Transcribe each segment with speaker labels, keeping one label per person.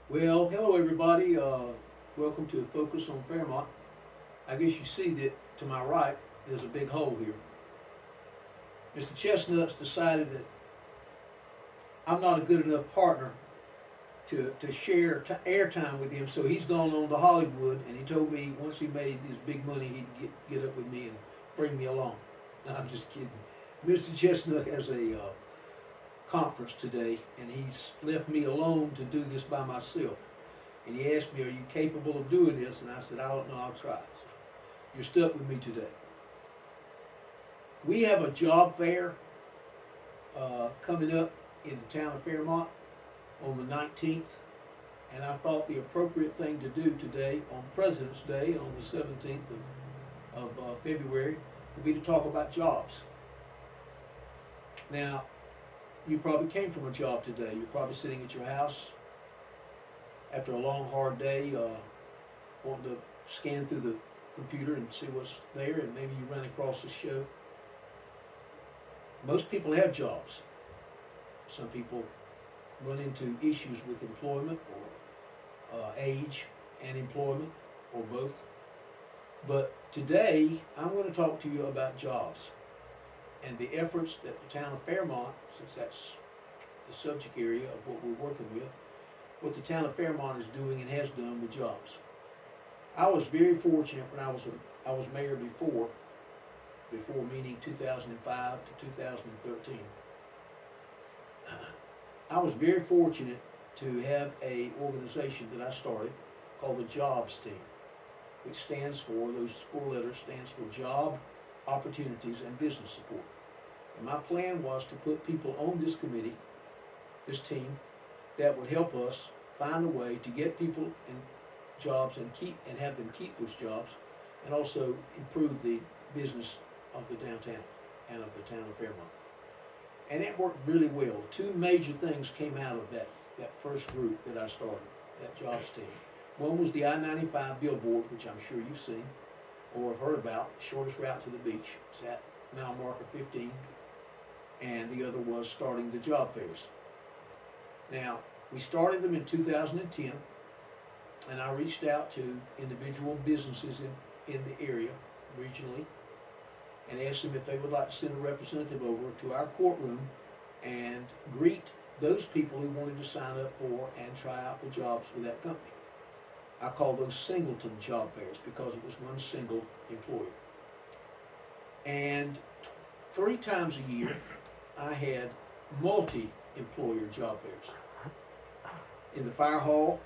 Speaker 1: Well, hello everybody. Welcome to Focus on Fairmont. I guess you see that to my right there's a big hole here. Mr. Chestnut's decided that I'm not a good enough partner to share airtime with him, so he's gone on to Hollywood, and he told me once he made his big money he'd get up with me and bring me along. No, I'm just kidding. Mr. Chestnut has a conference today, and he's left me alone to do this by myself. And he asked me, "Are you capable of doing this?" And I said, "I don't know. I'll try." So you're stuck with me today. We have a job fair coming up in the town of Fairmont on the 19th, and I thought the appropriate thing to do today on President's Day on the 17th of February would be to talk about jobs. Now, you probably came from a job today. You're probably sitting at your house after a long, hard day, wanting to scan through the computer and see what's there, and maybe you run across this show. Most people have jobs. Some people run into issues with employment or age and employment or both. But today, I'm going to talk to you about jobs and the efforts that the town of Fairmont, since that's the subject area of what we're working with, what the town of Fairmont is doing and has done with jobs. I was very fortunate when I was mayor before meaning 2005 to 2013. I was very fortunate to have a organization that I started called the Jobs Team, which stands for, those four letters stands for Job, Opportunities, and Business Support. And my plan was to put people on this committee, this team, that would help us find a way to get people in jobs and have them keep those jobs, and also improve the business of the downtown and of the town of Fairmont. And it worked really well. Two major things came out of that first group that I started, that jobs team. One was the I-95 billboard, which I'm sure you've seen or have heard about, shortest route to the beach. It's at mile marker 15. And the other was starting the job fairs. Now, we started them in 2010, and I reached out to individual businesses in the area, regionally, and asked them if they would like to send a representative over to our courtroom and greet those people who wanted to sign up for and try out for jobs with that company. I call those singleton job fairs because it was one single employer. And 3 times a year, I had multi-employer job fairs. In the fire hall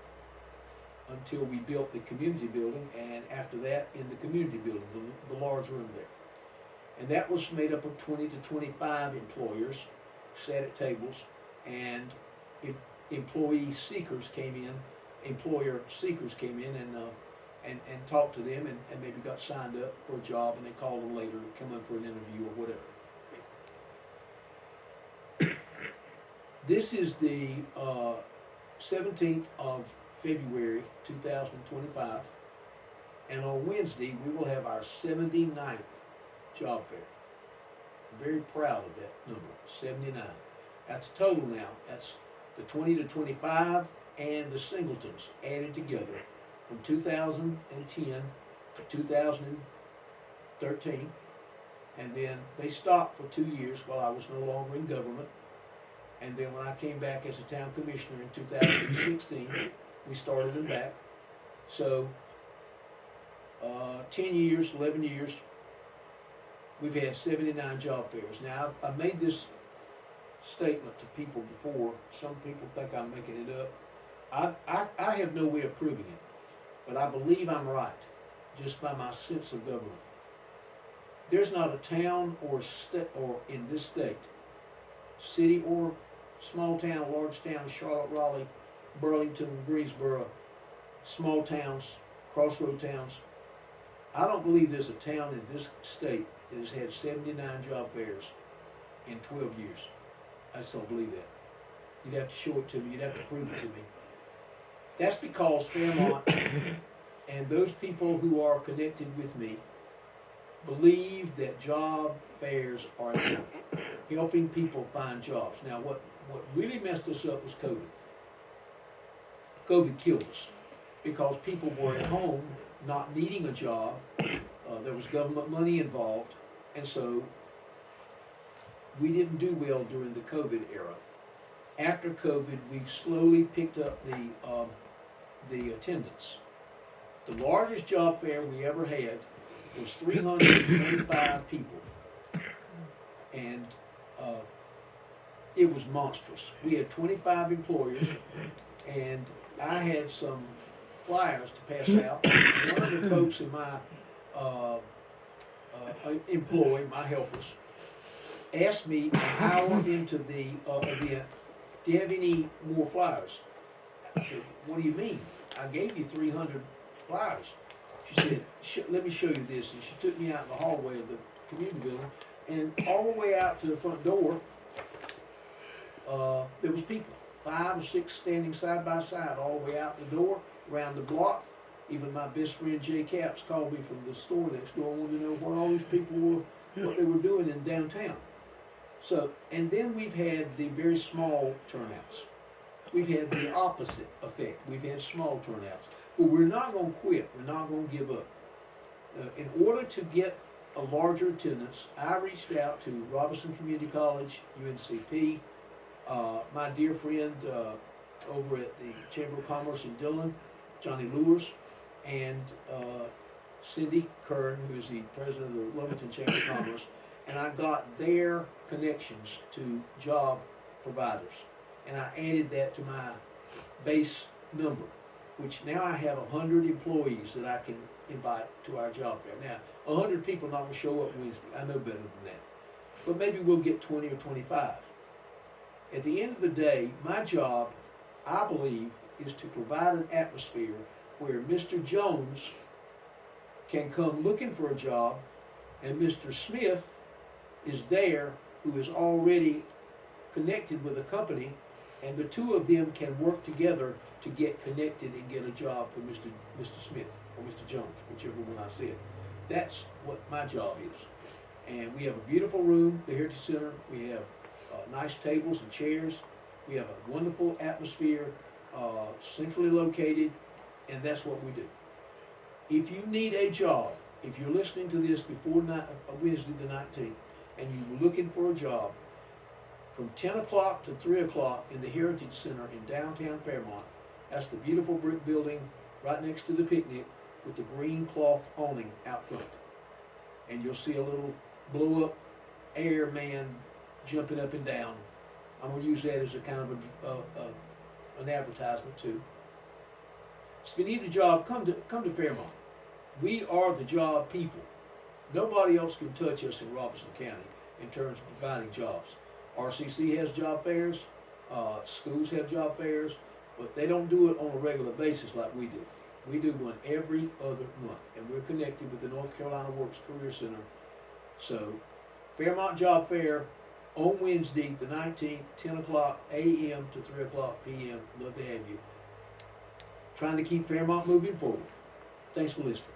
Speaker 1: until we built the community building, and after that in the community building, the large room there. And that was made up of 20 to 25 employers sat at tables, and employer seekers came in and talked to them and maybe got signed up for a job, and they called them later to come in for an interview or whatever. This is the 17th of February 2025, and on Wednesday we will have our 79th job fair. I'm very proud of that number, 79. That's total now. That's the 20 to 25 and the singletons added together from 2010 to 2013. And then they stopped for 2 years while I was no longer in government. And then when I came back as a town commissioner in 2016, we started them back. So 10 years, 11 years, we've had 79 job fairs. Now, I've made this statement to people before. Some people think I'm making it up. I have no way of proving it, but I believe I'm right, just by my sense of government. There's not a town or in this state, city or small town, large town, Charlotte, Raleigh, Burlington, Greensboro, small towns, crossroad towns. I don't believe there's a town in this state that has had 79 job fairs in 12 years. I just don't believe that. You'd have to show it to me. You'd have to prove it to me. That's because Fairmont and those people who are connected with me believe that job fairs are helping people find jobs. Now, what really messed us up was COVID. COVID killed us because people were at home not needing a job. There was government money involved, and so we didn't do well during the COVID era. After COVID, we've slowly picked up the attendance. The largest job fair we ever had was 325 people, and it was monstrous. We had 25 employers, and I had some flyers to pass out. One of the folks in my employ, my helpers, asked me an hour into the event, do you have any more flyers? I said, what do you mean? I gave you 300 flyers. She said, let me show you this. And she took me out in the hallway of the community building, and all the way out to the front door, there was people, 5 or 6 standing side by side all the way out the door, around the block. Even my best friend Jay Capps called me from the store next door and wanted to know where all these people were, what they were doing in downtown. So, and then we've had the very small turnouts. We've had the opposite effect. We've had small turnouts. But we're not going to quit. We're not going to give up. In order to get a larger attendance, I reached out to Robinson Community College, UNCP, my dear friend over at the Chamber of Commerce in Dillon, Johnny Lewis, and Cindy Kern, who is the president of the Lovington Chamber of Commerce, and I got their connections to job providers. And I added that to my base number, which now I have 100 employees that I can invite to our job fair. Now, 100 people not going to show up Wednesday. I know better than that. But maybe we'll get 20 or 25. At the end of the day, my job, I believe, is to provide an atmosphere where Mr. Jones can come looking for a job and Mr. Smith is there, who is already connected with a company, and the two of them can work together to get connected and get a job for Mr. Smith or Mr. Jones, whichever one I said. That's what my job is. And we have a beautiful room, the Heritage Center. We have nice tables and chairs. We have a wonderful atmosphere, centrally located, and that's what we do. If you need a job, if you're listening to this before Wednesday the 19th, and you were looking for a job, from 10 o'clock to 3 o'clock in the Heritage Center in downtown Fairmont, that's the beautiful brick building right next to the picnic with the green cloth awning out front. And you'll see a little blow-up air man jumping up and down. I'm going to use that as a kind of an advertisement too. So if you need a job, come to Fairmont. We are the job people. Nobody else can touch us in Robeson County in terms of providing jobs. RCC has job fairs, schools have job fairs, but they don't do it on a regular basis like we do. We do one every other month, and we're connected with the North Carolina Works Career Center. So, Fairmont Job Fair on Wednesday, the 19th, 10 o'clock a.m. to 3 o'clock p.m. Love to have you. Trying to keep Fairmont moving forward. Thanks for listening.